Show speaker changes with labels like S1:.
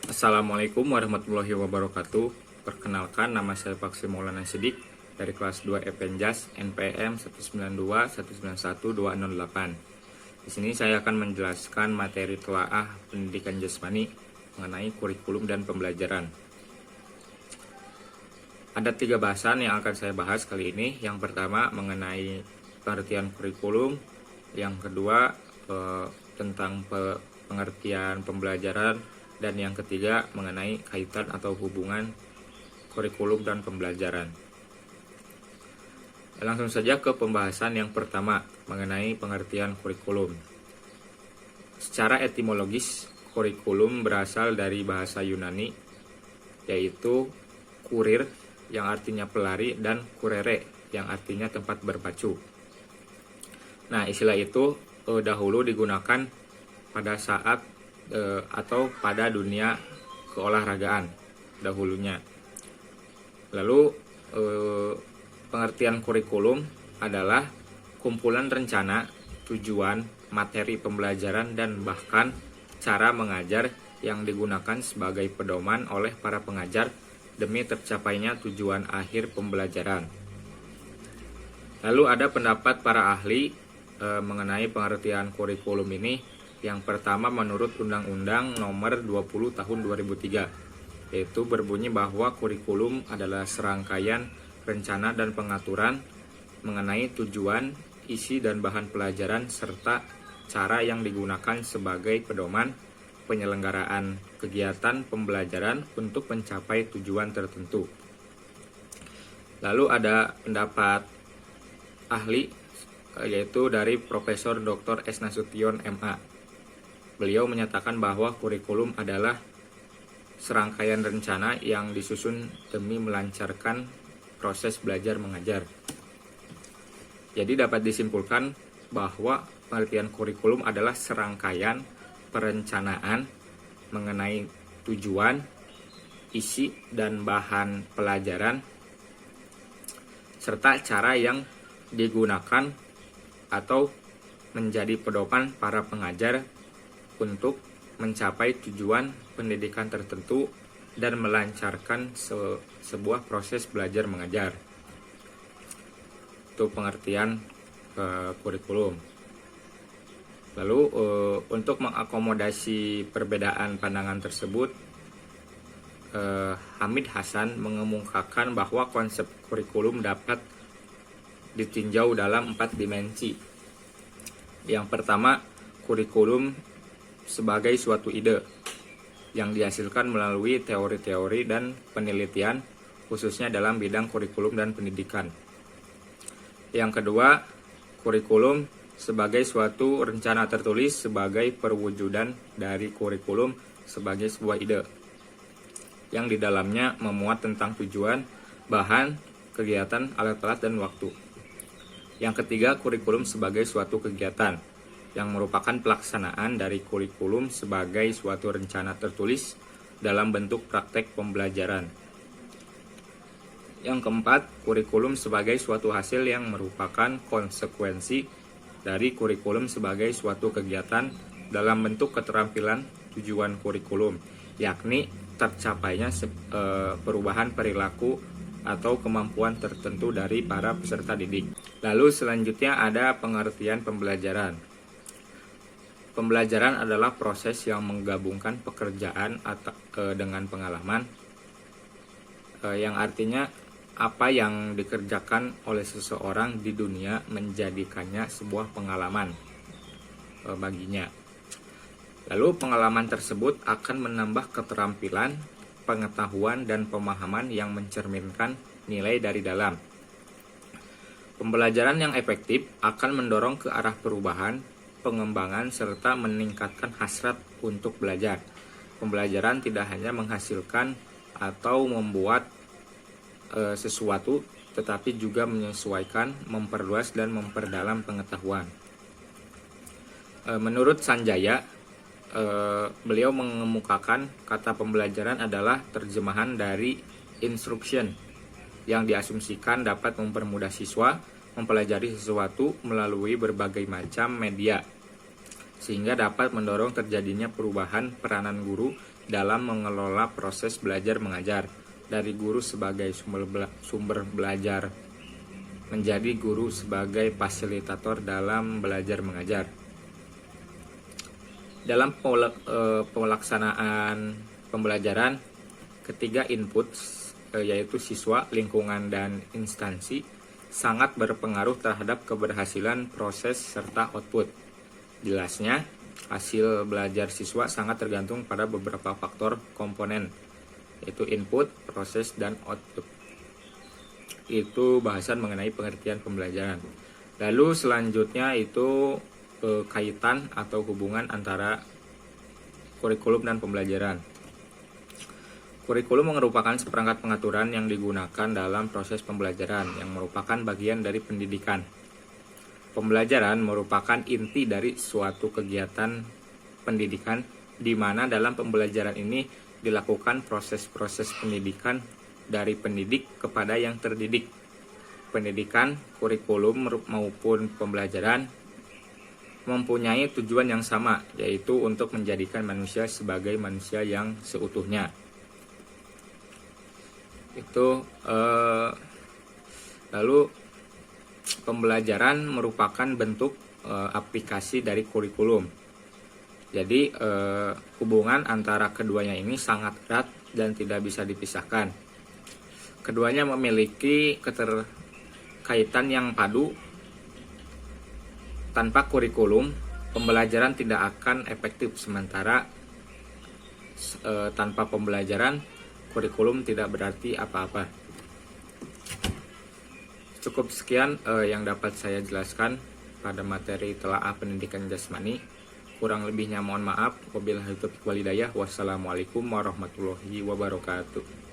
S1: Assalamualaikum warahmatullahi wabarakatuh. Perkenalkan, nama saya Faksi Maulana Sidik dari kelas 2 Epenjas NPM 192191208. Di sini saya akan menjelaskan materi telaah pendidikan jasmani mengenai kurikulum dan pembelajaran. Ada 3 bahasan yang akan saya bahas kali ini. Yang pertama mengenai pengertian kurikulum, yang kedua tentang pengertian pembelajaran, dan yang ketiga mengenai kaitan atau hubungan kurikulum dan pembelajaran. Langsung saja ke pembahasan yang pertama mengenai pengertian kurikulum. Secara etimologis, kurikulum berasal dari bahasa Yunani, yaitu kurir yang artinya pelari dan kurere yang artinya tempat berpacu. Nah, istilah itu dahulu digunakan pada saat atau pada dunia keolahragaan dahulunya. Lalu pengertian kurikulum adalah kumpulan rencana, tujuan, materi pembelajaran, dan bahkan cara mengajar yang digunakan sebagai pedoman oleh para pengajar demi tercapainya tujuan akhir pembelajaran. Lalu ada pendapat para ahli mengenai pengertian kurikulum ini. Yang pertama menurut Undang-Undang Nomor 20 Tahun 2003, yaitu berbunyi bahwa kurikulum adalah serangkaian rencana dan pengaturan mengenai tujuan, isi dan bahan pelajaran serta cara yang digunakan sebagai pedoman penyelenggaraan kegiatan pembelajaran untuk mencapai tujuan tertentu. Lalu ada pendapat ahli yaitu dari Profesor Dr. S. Nasution MA. Beliau menyatakan bahwa kurikulum adalah serangkaian rencana yang disusun demi melancarkan proses belajar mengajar. Jadi dapat disimpulkan bahwa pengertian kurikulum adalah serangkaian perencanaan mengenai tujuan, isi dan bahan pelajaran, serta cara yang digunakan atau menjadi pedoman para pengajar untuk mencapai tujuan pendidikan tertentu dan melancarkan sebuah proses belajar mengajar. Itu pengertian kurikulum. Lalu untuk mengakomodasi perbedaan pandangan tersebut, Hamid Hasan mengemukakan bahwa konsep kurikulum dapat ditinjau dalam 4 dimensi. Yang pertama, kurikulum sebagai suatu ide yang dihasilkan melalui teori-teori dan penelitian khususnya dalam bidang kurikulum dan pendidikan. Yang kedua, kurikulum sebagai suatu rencana tertulis sebagai perwujudan dari kurikulum sebagai sebuah ide yang di dalamnya memuat tentang tujuan, bahan, kegiatan, alat-alat, dan waktu. Yang ketiga, kurikulum sebagai suatu kegiatan yang merupakan pelaksanaan dari kurikulum sebagai suatu rencana tertulis dalam bentuk praktek pembelajaran. Yang keempat, kurikulum sebagai suatu hasil yang merupakan konsekuensi dari kurikulum sebagai suatu kegiatan dalam bentuk keterampilan tujuan kurikulum, yakni tercapainya perubahan perilaku atau kemampuan tertentu dari para peserta didik. Lalu selanjutnya ada pengertian pembelajaran. Pembelajaran adalah proses yang menggabungkan pekerjaan dengan pengalaman, yang artinya apa yang dikerjakan oleh seseorang di dunia menjadikannya sebuah pengalaman baginya. Lalu pengalaman tersebut akan menambah keterampilan, pengetahuan, dan pemahaman yang mencerminkan nilai dari dalam. Pembelajaran yang efektif akan mendorong ke arah perubahan, pengembangan, serta meningkatkan hasrat untuk belajar. Pembelajaran tidak hanya menghasilkan atau membuat sesuatu, tetapi juga menyesuaikan, memperluas, dan memperdalam pengetahuan. Menurut Sanjaya, beliau mengemukakan kata pembelajaran adalah terjemahan dari instruction yang diasumsikan dapat mempermudah siswa mempelajari sesuatu melalui berbagai macam media, sehingga dapat mendorong terjadinya perubahan peranan guru dalam mengelola proses belajar mengajar, dari guru sebagai sumber belajar menjadi guru sebagai fasilitator dalam belajar mengajar. Dalam pelaksanaan pembelajaran, ketiga input yaitu siswa, lingkungan, dan instansi sangat berpengaruh terhadap keberhasilan proses serta output. Jelasnya, hasil belajar siswa sangat tergantung pada beberapa faktor komponen, yaitu input, proses, dan output. Itu bahasan mengenai pengertian pembelajaran. Lalu selanjutnya itu kaitan atau hubungan antara kurikulum dan pembelajaran. Kurikulum merupakan seperangkat pengaturan yang digunakan dalam proses pembelajaran yang merupakan bagian dari pendidikan. Pembelajaran merupakan inti dari suatu kegiatan pendidikan di mana dalam pembelajaran ini dilakukan proses-proses pendidikan dari pendidik kepada yang terdidik. Pendidikan, kurikulum maupun pembelajaran mempunyai tujuan yang sama, yaitu untuk menjadikan manusia sebagai manusia yang seutuhnya. Lalu pembelajaran merupakan bentuk aplikasi dari kurikulum. Jadi hubungan antara keduanya ini sangat erat dan tidak bisa dipisahkan. Keduanya memiliki keterkaitan yang padu. Tanpa kurikulum, pembelajaran tidak akan efektif, sementara tanpa pembelajaran, kurikulum tidak berarti apa-apa. Cukup sekian yang dapat saya jelaskan pada materi telaah pendidikan jasmani. Kurang lebihnya mohon maaf. Wabillahi taufiq wal hidayah. Wassalamualaikum warahmatullahi wabarakatuh.